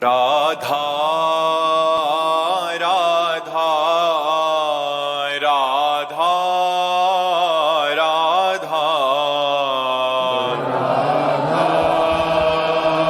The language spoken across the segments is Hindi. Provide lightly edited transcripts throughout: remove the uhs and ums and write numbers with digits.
राधा राधा राधा राधा राधा राधा राधा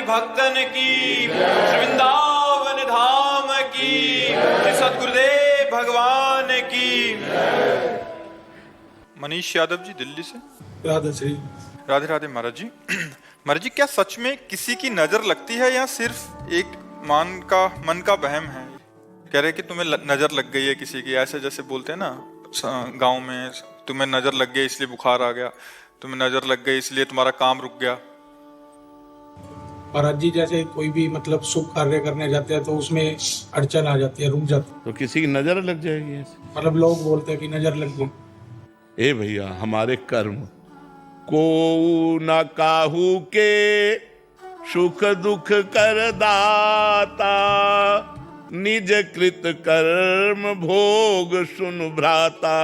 भक्तन की श्री वृंदावन धाम की श्री सद्गुरुदेव भगवान की। मनीष यादव जी दिल्ली से। राधे राधे महाराज जी। महाराज जी, क्या सच में किसी की नजर लगती है या सिर्फ एक मन का वहम है? कह रहे कि तुम्हें नजर लग गई है किसी की, ऐसे जैसे बोलते हैं ना गांव में, तुम्हें नजर लग गई इसलिए बुखार आ गया, तुम्हें नजर लग गई इसलिए तुम्हारा काम रुक गया। महाराज जी, जैसे कोई भी मतलब शुभ कार्य करने जाते हैं तो उसमें अड़चन आ जाती है, रुक जाती है, तो किसी की नजर लग जाएगी ऐसे। मतलब लोग बोलते हैं कि नजर लग गई। ए भैया, हमारे कर्म को न काहू के सुख दुख कर दाता, निज कृत कर्म भोग सुन भ्राता।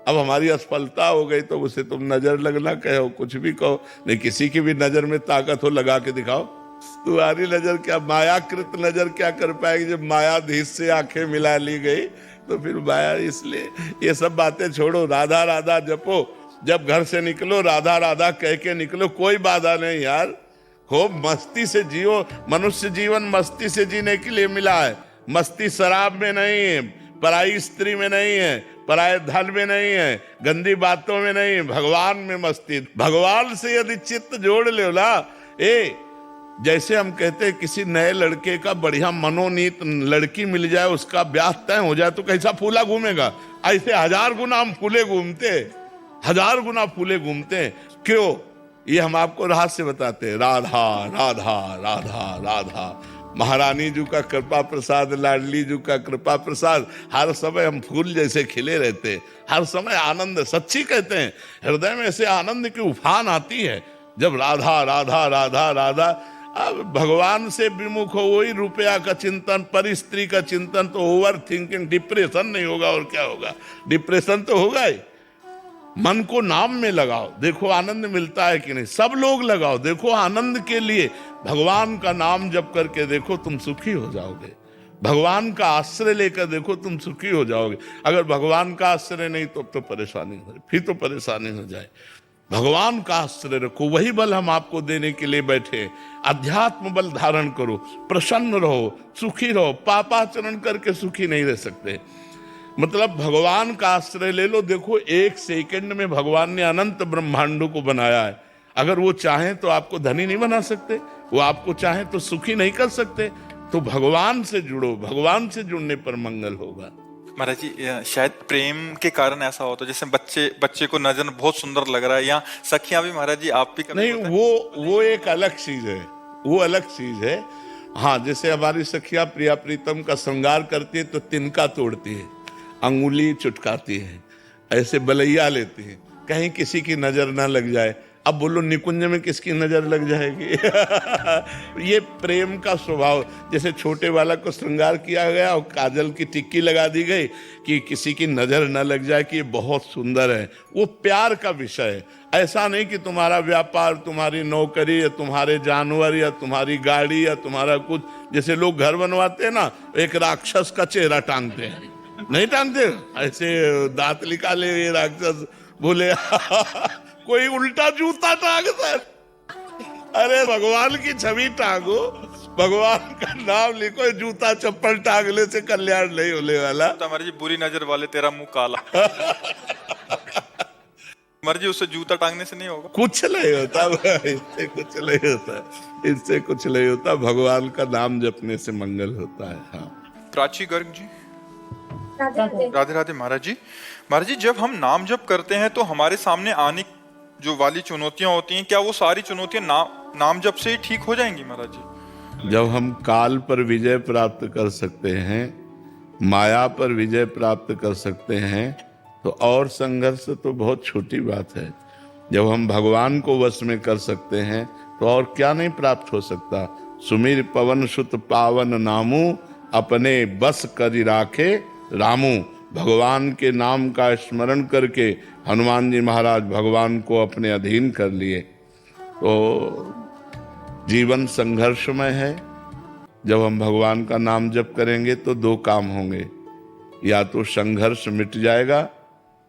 अब हमारी असफलता हो गई तो उसे तुम नजर लगना कहो, कुछ भी कहो, नहीं किसी की भी नजर में ताकत हो लगा के दिखाओ। तुम्हारी नजर क्या, मायाकृत नजर क्या कर पाएगी? जब मायाधीश से आंखें मिला ली गई तो फिर माया। इसलिए ये सब बातें छोड़ो, राधा राधा जपो। जब घर से निकलो राधा राधा कह के निकलो, कोई बाधा नहीं यार। खूब मस्ती से जियो। मनुष्य जीवन मस्ती से जीने के लिए मिला है। मस्ती शराब में नहीं है, पराई स्त्री में नहीं है, पराये धन में नहीं है, गंदी बातों में नहीं है, भगवान में मस्ती। भगवान से यदि चित्त जोड़ लो ना, जैसे हम कहते हैं किसी नए लड़के का बढ़िया मनोनीत लड़की मिल जाए, उसका ब्याह तय हो जाए तो कैसा फूला घूमेगा, ऐसे 1000 गुना हम फूले घूमते, 1000 गुना फूले घूमते। क्यों? ये हम आपको रहस्य बताते हैं। राधा राधा राधा राधा, महारानी जी का कृपा प्रसाद, लाडली जी का कृपा प्रसाद, हर समय हम फूल जैसे खिले रहते, हर समय आनंद। सच्ची कहते हैं, हृदय में ऐसे आनंद की उफान आती है जब राधा राधा राधा राधा। अब भगवान से विमुख हो, वही रुपया का चिंतन, पर स्त्री का चिंतन, तो ओवर थिंकिंग, डिप्रेशन नहीं होगा और क्या होगा? डिप्रेशन तो होगा ही। मन को नाम में लगाओ, देखो आनंद मिलता है कि नहीं। सब लोग लगाओ, देखो आनंद के लिए भगवान का नाम जप करके देखो, तुम सुखी हो जाओगे। भगवान का आश्रय लेकर देखो, तुम सुखी हो जाओगे। अगर भगवान का आश्रय नहीं तो परेशानी हो, फिर तो परेशानी हो जाए। भगवान का आश्रय रखो, वही बल हम आपको देने के लिए बैठे। अध्यात्म बल धारण करो, प्रसन्न रहो, सुखी रहो। पापाचरण करके सुखी नहीं रह सकते। मतलब भगवान का आश्रय ले लो। देखो 1 सेकंड में भगवान ने अनंत ब्रह्मांडों को बनाया है। अगर वो चाहें तो आपको धनी नहीं बना सकते, वो आपको चाहें तो सुखी नहीं कर सकते। तो भगवान से जुड़ो, भगवान से जुड़ने पर मंगल होगा। महाराज जी शायद प्रेम के कारण ऐसा होता है, जैसे बच्चे को नजर बहुत सुंदर लग रहा है, या सखियां भी महाराज जी आप भी कभी नहीं, वो एक अलग चीज है, वो अलग चीज है। हाँ, जैसे हमारी सखिया प्रिया प्रीतम का श्रृंगार करती है तो तिनका तोड़ती है, अंगुली चुटकाती है, ऐसे बलैया लेती है, कहीं किसी की नजर ना लग जाए। अब बोलो निकुंज में किसकी नजर लग जाएगी? ये प्रेम का स्वभाव। जैसे छोटे वाला को श्रृंगार किया गया और काजल की टिक्की लगा दी गई कि किसी की नजर न लग जाए कि ये बहुत सुंदर है, वो प्यार का विषय है। ऐसा नहीं कि तुम्हारा व्यापार, तुम्हारी नौकरी या तुम्हारे जानवर या तुम्हारी गाड़ी या तुम्हारा कुछ, जैसे लोग घर बनवाते हैं ना, एक राक्षस का चेहरा टांगते हैं, नहीं टांगते ऐसे दांत निकाले ये राक्षस, बोले कोई उल्टा जूता टांगता है। अरे भगवान की छवि टांगो, भगवान का नाम लिखो, जूता चप्पल टांगने से कल्याण नहीं होने वाला। तो हमारी जी बुरी नजर वाले तेरा मुंह काला। मर्जी उससे जूता टांगने से नहीं होगा, कुछ नहीं होता, इससे कुछ नहीं होता, इससे कुछ नहीं होता। भगवान का नाम जपने से मंगल होता है। हाँ, प्राची गर्ग जी राधे राधे। महाराज जी जब हम नाम जप करते हैं तो हमारे सामने आने जो वाली चुनौतियां होती हैं, क्या वो सारी चुनौतियां नाम जप से ही ठीक हो जाएंगी महाराज जी? जब हम काल पर विजय प्राप्त कर सकते हैं, माया पर विजय प्राप्त कर सकते हैं, तो और संघर्ष तो बहुत छोटी बात है। जब हम भगवान को वश में कर सकते हैं तो और क्या नहीं प्राप्त हो सकता। सुमिर पवन सुत पावन नामू, अपने बस करि राखे रामू। भगवान के नाम का स्मरण करके हनुमान जी महाराज भगवान को अपने अधीन कर लिए। तो जीवन संघर्षमय है। जब हम भगवान का नाम जप करेंगे तो दो काम होंगे, या तो संघर्ष मिट जाएगा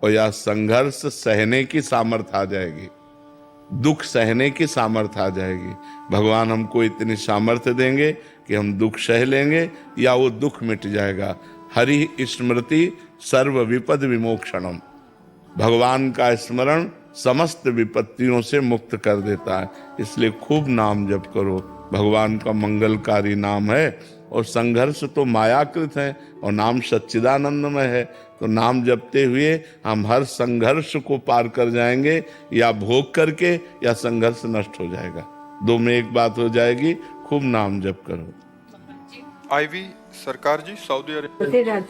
और या संघर्ष सहने की सामर्थ्य आ जाएगी, दुख सहने की सामर्थ्य आ जाएगी। भगवान हमको इतनी सामर्थ्य देंगे कि हम दुख सह लेंगे या वो दुख मिट जाएगा। हरि स्मृति सर्व विपद विमोक्षणम। भगवान का स्मरण समस्त विपत्तियों से मुक्त कर देता है। इसलिए खूब नाम जप करो, भगवान का मंगलकारी नाम है। और संघर्ष तो मायाकृत है और नाम सच्चिदानंदमय है। तो नाम जपते हुए हम हर संघर्ष को पार कर जाएंगे, या भोग करके या संघर्ष नष्ट हो जाएगा, दो में एक बात हो जाएगी। खूब नाम जप करो। आईवी सरकार जी सऊदी अरेबिया।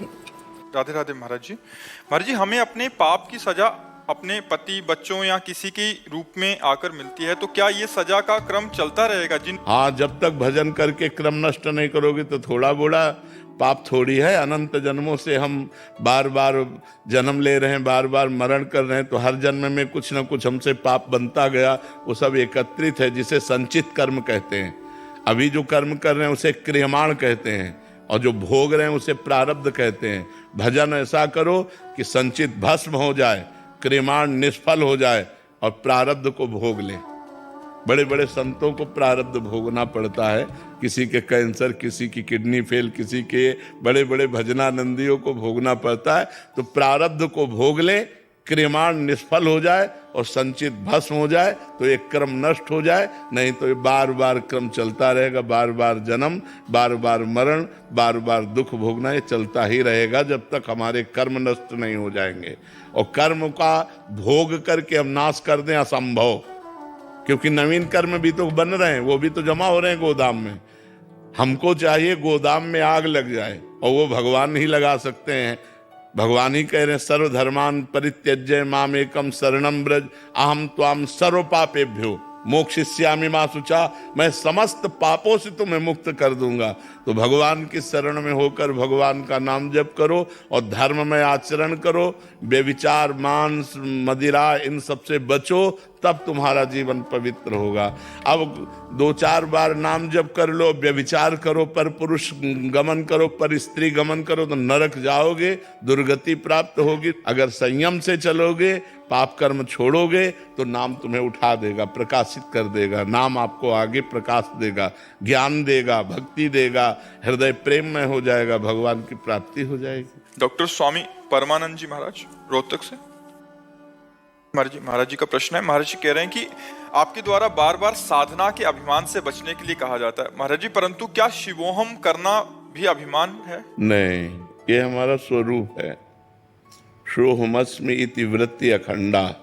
राधे राधे महाराज जी हमें अपने पाप की सजा अपने पति, बच्चों या किसी के रूप में आकर मिलती है, तो क्या ये सजा का क्रम चलता रहेगा? हाँ, जब तक भजन करके क्रम नष्ट नहीं करोगे तो थोड़ा बड़ा पाप थोड़ी है। अनंत जन्मों से हम बार बार जन्म ले रहे हैं, बार बार मरण कर रहे हैं, तो हर जन्म में कुछ ना कुछ हमसे पाप बनता गया। वो सब एकत्रित है, जिसे संचित कर्म कहते हैं। अभी जो कर्म कर रहे हैं उसे क्रियमाण कहते हैं, और जो भोग रहे हैं उसे प्रारब्ध कहते हैं। भजन ऐसा करो कि संचित भस्म हो जाए, क्रियमाण निष्फल हो जाए और प्रारब्ध को भोग ले। बड़े बड़े संतों को प्रारब्ध भोगना पड़ता है, किसी के कैंसर, किसी की किडनी फेल, किसी के बड़े बड़े भजनानंदियों को भोगना पड़ता है। तो प्रारब्ध को भोग ले, क्रियमाण निष्फल हो जाए और संचित भस्म हो जाए, तो एक क्रम नष्ट हो जाए। नहीं तो ये बार बार क्रम चलता रहेगा, बार बार जन्म, बार बार मरण, बार बार दुख भोगना, ये चलता ही रहेगा जब तक हमारे कर्म नष्ट नहीं हो जाएंगे। और कर्म का भोग करके हम नाश कर दें असंभव, क्योंकि नवीन कर्म भी तो बन रहे हैं, वो भी तो जमा हो रहे हैं गोदाम में। हमको चाहिए गोदाम में आग लग जाए, और वो भगवान ही लगा सकते हैं। भगवान ही कह रहे हैं, सर्वधर्मान परित्यज्य मामेकम शरणं व्रज अहम त्वाम सर्व पापेभ्यो मोक्षयिष्यामि मा शुचा। मैं समस्त पापों से तुम्हें मुक्त कर दूंगा। तो भगवान की शरण में होकर भगवान का नाम जप करो और धर्म में आचरण करो। बेविचार, मांस, मदिरा, इन सब से बचो, तब तुम्हारा जीवन पवित्र होगा। अब 2-4 बार नाम जप कर लो, व्यभिचार करो, पर पुरुष गमन करो, पर स्त्री गमन करो, तो नरक जाओगे, दुर्गति प्राप्त होगी। अगर संयम से चलोगे, पाप कर्म छोड़ोगे, तो नाम तुम्हें उठा देगा, प्रकाशित कर देगा। नाम आपको आगे प्रकाश देगा, ज्ञान देगा, भक्ति देगा, हृदय प्रेम में हो जाएगा, भगवान की प्राप्ति हो जाएगी। डॉक्टर स्वामी परमानंद जी महाराज रोहतक से। महाराज जी का प्रश्न है। महाराज जी कह रहे हैं कि आपके द्वारा बार बार साधना के अभिमान से बचने के लिए कहा जाता है महाराज जी, परंतु क्या शिवोहम करना भी अभिमान है? नहीं, ये हमारा स्वरूप है। सोहमस्मि इति वृत्ति अखंडा,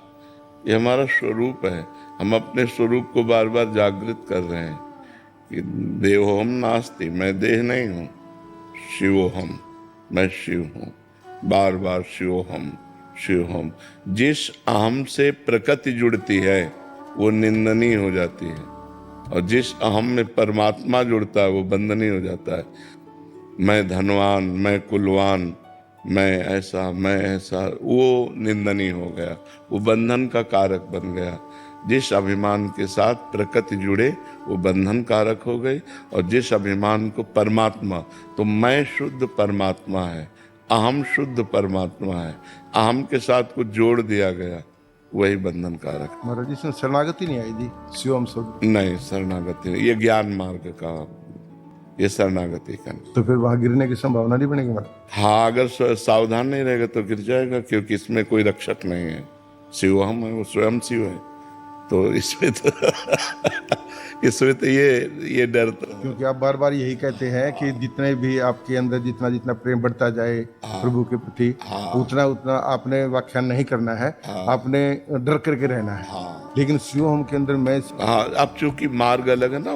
ये हमारा स्वरूप है। हम अपने स्वरूप को बार बार जागृत कर रहे हैं कि देहोहम नास्ति, मैं देह नहीं हूँ, शिवोहम, मैं शिव हूँ। बार बार शिवोहम शिवोहम। जिस अहम से प्रकृति जुड़ती है वो निंदनीय हो जाती है, और जिस अहम में परमात्मा जुड़ता है वो बंदनीय हो जाता है। मैं धनवान, मैं कुलवान, मैं ऐसा, वो निंदनीय हो गया, वो बंधन का कारक बन गया। जिस अभिमान के साथ प्रकृति जुड़े वो बंधन कारक हो गई, और जिस अभिमान को परमात्मा, तो मैं शुद्ध परमात्मा है, अहम शुद्ध परमात्मा है, अहम के साथ कुछ जोड़ दिया गया, वही बंधन कारक। महाराज जी इसमें शरणागति नहीं आई थी, शिवम शब्द नहीं, शरणागति नहीं, ये ज्ञान मार्ग का, ये शरणागति का नहीं। तो फिर वहां गिरने की संभावना नहीं बनेगी महाराज? हाँ, अगर सावधान नहीं रहेगा तो गिर जाएगा, क्योंकि इसमें कोई रक्षक नहीं है। शिव हम है, वो स्वयं शिव है, तो इसमें तो ये डर तो, क्योंकि आप बार बार यही कहते हैं कि जितने भी आपके अंदर जितना जितना प्रेम बढ़ता जाए प्रभु के प्रति, उतना उतना आपने व्याख्यान नहीं करना है, आपने डर करके रहना है। लेकिन शिव हम के अंदर मैं, हाँ, अब चूंकि मार्ग अलग है ना,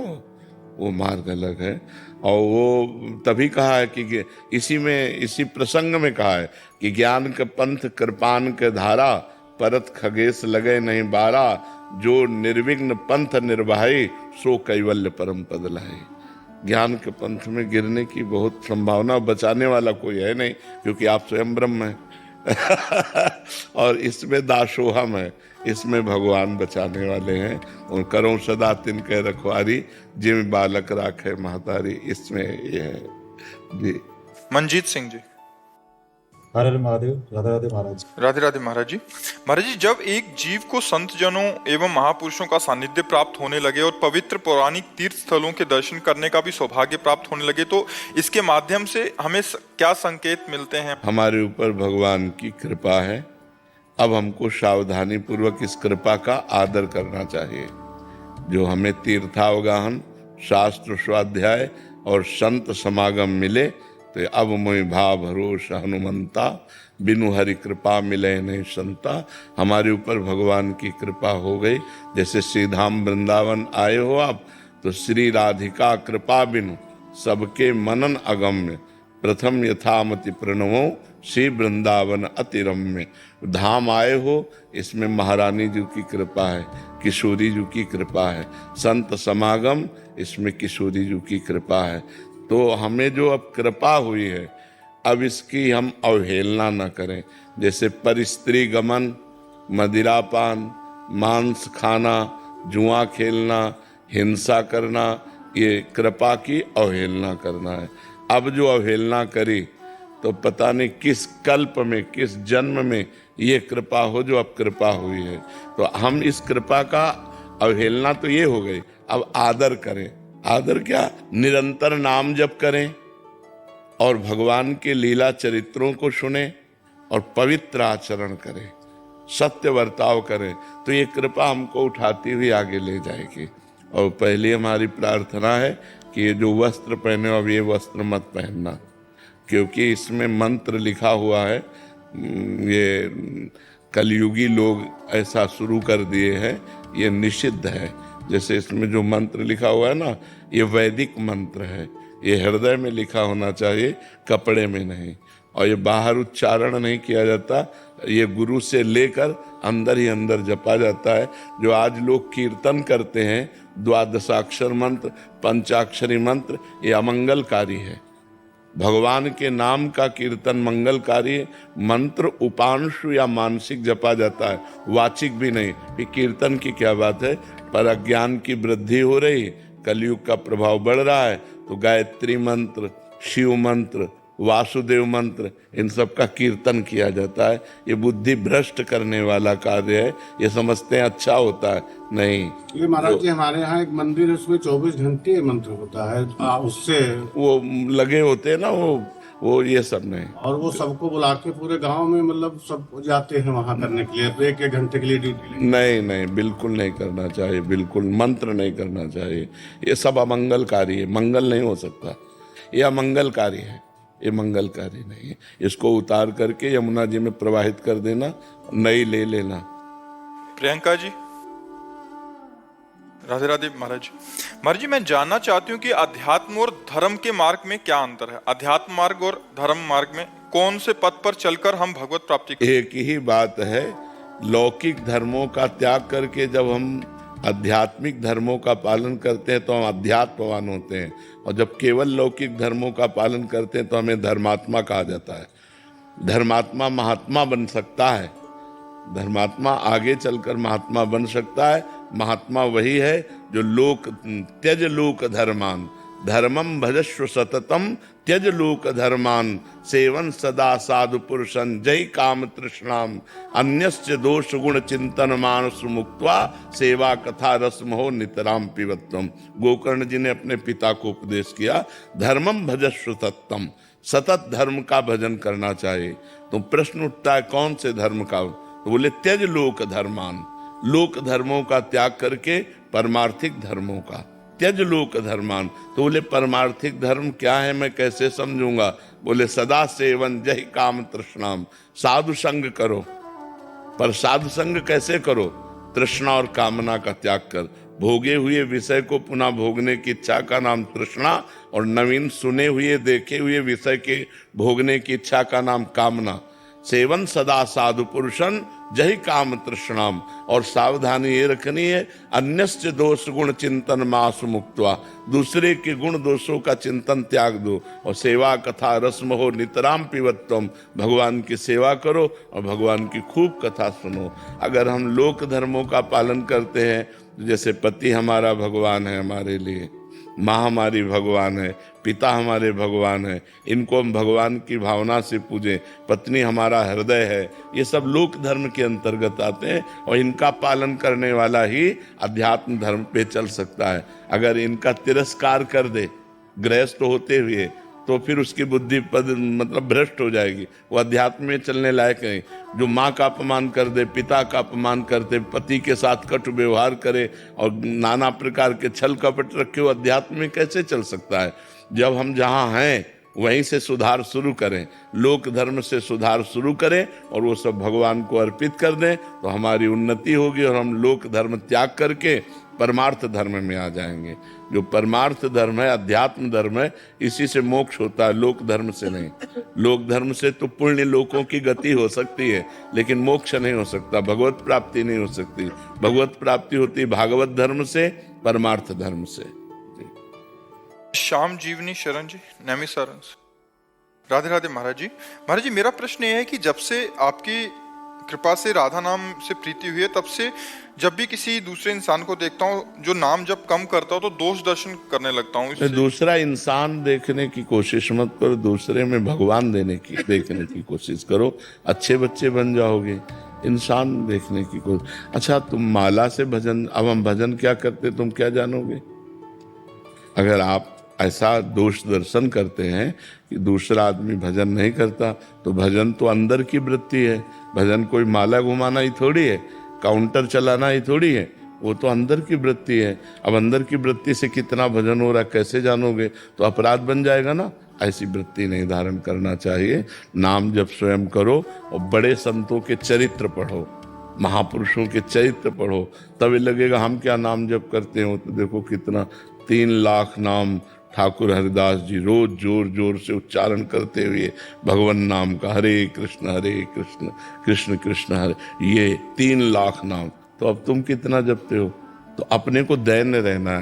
वो मार्ग अलग है, और वो तभी कहा है कि इसी प्रसंग में कहा है कि ज्ञान के पंथ कृपान के धारा, परत खगेश लगे नहीं बारा, जो निर्विघ्न पंथ निर्वाही, सो कैवल्य परम पद लाए। ज्ञान के पंथ में गिरने की बहुत संभावना, बचाने वाला कोई है नहीं, क्योंकि आप स्वयं ब्रह्म हैं और इसमें दासोहम है, इसमें भगवान बचाने वाले हैं। उन करो सदा तिनके रखवारी, जिम बालक राखे महतारी, इसमें ये है जी। मनजीत सिंह जी। हर हर महादेव। राधे राधे महाराज। राधे राधे महाराज जी। महाराज जी, जब एक जीव को संत जनों एवं महापुरुषों का सानिध्य प्राप्त होने लगे और पवित्र पौराणिक तीर्थ स्थलों के दर्शन करने का भी सौभाग्य प्राप्त होने लगे, तो इसके माध्यम से हमें क्या संकेत मिलते हैं? हमारे ऊपर भगवान की कृपा है। अब हमको सावधानी पूर्वक इस कृपा का आदर करना चाहिए। जो हमें तीर्थावगाहन, शास्त्र स्वाध्याय और संत समागम मिले, तो अब मोहि भाव भरोस हनुमंता, बिनु हरि कृपा मिले नहीं संता। हमारे ऊपर भगवान की कृपा हो गई। जैसे श्रीधाम वृंदावन आए हो आप, तो श्री राधिका कृपा बिनु सबके मनन अगम्य, प्रथम यथामति प्रणवो श्री वृंदावन अति रम्य। धाम आए हो, इसमें महारानी जी की कृपा है, किशोरी जी की कृपा है। संत समागम, इसमें किशोरी जी की कृपा है। तो हमें जो अब कृपा हुई है, अब इसकी हम अवहेलना न करें। जैसे परिस्त्री गमन, मदिरापान, मांस खाना, जुआ खेलना, हिंसा करना, ये कृपा की अवहेलना करना है। अब जो अवहेलना करी तो पता नहीं किस कल्प में, किस जन्म में ये कृपा हो जो अब कृपा हुई है। तो हम इस कृपा का अवहेलना तो ये हो गई, अब आदर करें। आदर क्या? निरंतर नाम जप करें और भगवान के लीला चरित्रों को सुने और पवित्र आचरण करें, सत्य बर्ताव करें, तो ये कृपा हमको उठाती हुई आगे ले जाएगी। और पहली हमारी प्रार्थना है कि ये जो वस्त्र पहने हो, अब ये वस्त्र मत पहनना, क्योंकि इसमें मंत्र लिखा हुआ है। ये कलयुगी लोग ऐसा शुरू कर दिए हैं, ये निषिद्ध है। जैसे इसमें जो मंत्र लिखा हुआ है ना, ये वैदिक मंत्र है, ये हृदय में लिखा होना चाहिए, कपड़े में नहीं। और ये बाहर उच्चारण नहीं किया जाता, ये गुरु से लेकर अंदर ही अंदर जपा जाता है। जो आज लोग कीर्तन करते हैं, द्वादशाक्षर मंत्र, पंचाक्षरी मंत्र, ये अमंगलकारी है। भगवान के नाम का कीर्तन मंगलकारी मंत्र उपांशु या मानसिक जपा जाता है, वाचिक भी नहीं। ये कीर्तन की क्या बात है? पर अज्ञान की वृद्धि हो रही, कलयुग का प्रभाव बढ़ रहा है, तो गायत्री मंत्र, शिव मंत्र, वासुदेव मंत्र, इन सब का कीर्तन किया जाता है। ये बुद्धि भ्रष्ट करने वाला कार्य है। ये समझते हैं अच्छा होता है, नहीं। ये महाराज जी, हमारे यहाँ एक मंदिर है, उसमें 24 घंटे मंत्र होता है, उससे वो लगे होते हैं ना, वो वो ये सब नहीं। और वो सबको बुला के पूरे गांव में मतलब सब जाते हैं वहां करने के लिए, तो एक एक घंटे के लिए ड्यूटी। नहीं नहीं, बिल्कुल नहीं करना चाहिए, बिल्कुल मंत्र नहीं करना चाहिए। ये सब अमंगलकारी है, मंगल नहीं हो सकता। ये अमंगलकारी है, ये मंगलकारी नहीं है। इसको उतार करके यमुना जी में प्रवाहित कर देना, नई ले लेना। प्रियंका जी, राधे राधे महाराज। महाराज जी, मैं जानना चाहती हूँ कि अध्यात्म और धर्म के मार्ग में क्या अंतर है? अध्यात्म मार्ग और धर्म मार्ग में कौन से पथ पर चलकर हम भगवत प्राप्ति करें? एक ही बात है, लौकिक धर्मों का त्याग करके जब हम आध्यात्मिक धर्मों का पालन करते हैं तो हम अध्यात्मवान होते हैं, और जब केवल लौकिक धर्मों का पालन करते हैं तो हमें धर्मात्मा कहा जाता है। धर्मात्मा महात्मा बन सकता है, धर्मात्मा आगे चलकर महात्मा बन सकता है। महात्मा वही है जो लोक त्यज लोक धर्मान, धर्मम भजस्व सततम त्यज लोक धर्मान, सेवन सदा साधु पुरुषन जय काम तृष्णाम, अन्यस्य दोष गुण चिंतन मानस मुक्त्वा, सेवा कथा रसमहो नितराम पिबत्वम। गोकर्ण जी ने अपने पिता को उपदेश किया, धर्मम भजस्व सततम, सतत धर्म का भजन करना चाहिए। तो प्रश्न उठता है कौन से धर्म का? तो बोले त्यज लोक धर्मान, लोक धर्मों का त्याग करके परमार्थिक धर्मों का। त्यज लोक धर्मान, तो बोले परमार्थिक धर्म क्या है, मैं कैसे समझूंगा? बोले सदा सेवन जय काम तृष्णाम, साधु संग करो। पर साधु संग कैसे करो? तृष्णा और कामना का त्याग कर। भोगे हुए विषय को पुनः भोगने की इच्छा का नाम तृष्णा, और नवीन सुने हुए देखे हुए विषय के भोगने की इच्छा का नाम कामना। सेवन सदा साधु पुरुषन जही काम तृष्णाम, और सावधानी ये रखनी है, अन्यस्य दोष गुण चिंतन मासु मुक्त्वा, दूसरे के गुण दोषों का चिंतन त्याग दो, और सेवा कथा रसमहो नितराम पिबत्वम, भगवान की सेवा करो और भगवान की खूब कथा सुनो। अगर हम लोक धर्मों का पालन करते हैं, जैसे पति हमारा भगवान है हमारे लिए, माँ हमारी भगवान है, पिता हमारे भगवान है, इनको हम भगवान की भावना से पूजें, पत्नी हमारा हृदय है, ये सब लोक धर्म के अंतर्गत आते हैं, और इनका पालन करने वाला ही अध्यात्म धर्म पे चल सकता है। अगर इनका तिरस्कार कर दे गृहस्थ होते हुए, तो फिर उसकी बुद्धि मतलब भ्रष्ट हो जाएगी, वो अध्यात्म में चलने लायक नहीं। जो माँ का अपमान कर दे, पिता का अपमान कर दे, पति के साथ कटु व्यवहार करे और नाना प्रकार के छल कपट रखे, वो अध्यात्म में कैसे चल सकता है? जब हम जहाँ हैं वहीं से सुधार शुरू करें, लोक धर्म से सुधार शुरू करें और वो सब भगवान को अर्पित कर दें, तो हमारी उन्नति होगी और हम लोक धर्म त्याग करके परमार्थ धर्म में आ जाएंगे। जो परमार्थ धर्म है, अध्यात्म धर्म है, इसी से मोक्ष होता है, लोक धर्म से नहीं। लोक धर्म से तो पुण्य लोकों की गति हो सकती है, लेकिन मोक्ष नहीं हो सकता, भगवत प्राप्ति नहीं हो सकती। भगवत प्राप्ति होती भागवत धर्म से, परमार्थ धर्म से। श्याम जीवनी शरण जी, नैमी सारंस। राधे राधे महाराज जी। महाराज जी, मेरा प्रश्न ये है कि जब से आपकी कृपा से राधा नाम से प्रीति हुई है, तब से जब भी किसी दूसरे इंसान को देखता हूँ जो नाम जब कम करता हूँ, तो दोष दर्शन करने लगता हूँ। दूसरा इंसान देखने की कोशिश मत करो, दूसरे में भगवान देखने की कोशिश करो, अच्छे बच्चे बन जाओगे। इंसान देखने की कोशिश। अच्छा, तुम माला से भजन, अब हम भजन क्या करते तुम क्या जानोगे? अगर आप ऐसा दोष दर्शन करते हैं कि दूसरा आदमी भजन नहीं करता, तो भजन तो अंदर की वृत्ति है। भजन कोई माला घुमाना ही थोड़ी है, काउंटर चलाना ही थोड़ी है, वो तो अंदर की वृत्ति है। अब अंदर की वृत्ति से कितना भजन हो रहा है कैसे जानोगे? तो अपराध बन जाएगा ना। ऐसी वृत्ति नहीं धारण करना चाहिए। नाम जब स्वयं करो और बड़े संतों के चरित्र पढ़ो, महापुरुषों के चरित्र पढ़ो, तभी लगेगा हम क्या नाम जप करते हो। तो देखो कितना 3 लाख नाम ठाकुर हरिदास जी रोज जोर जोर से उच्चारण करते हुए भगवान नाम का, हरे कृष्ण कृष्ण कृष्ण हरे, ये 3 लाख नाम। तो अब तुम कितना जपते हो? तो अपने को दैन्य रहना है।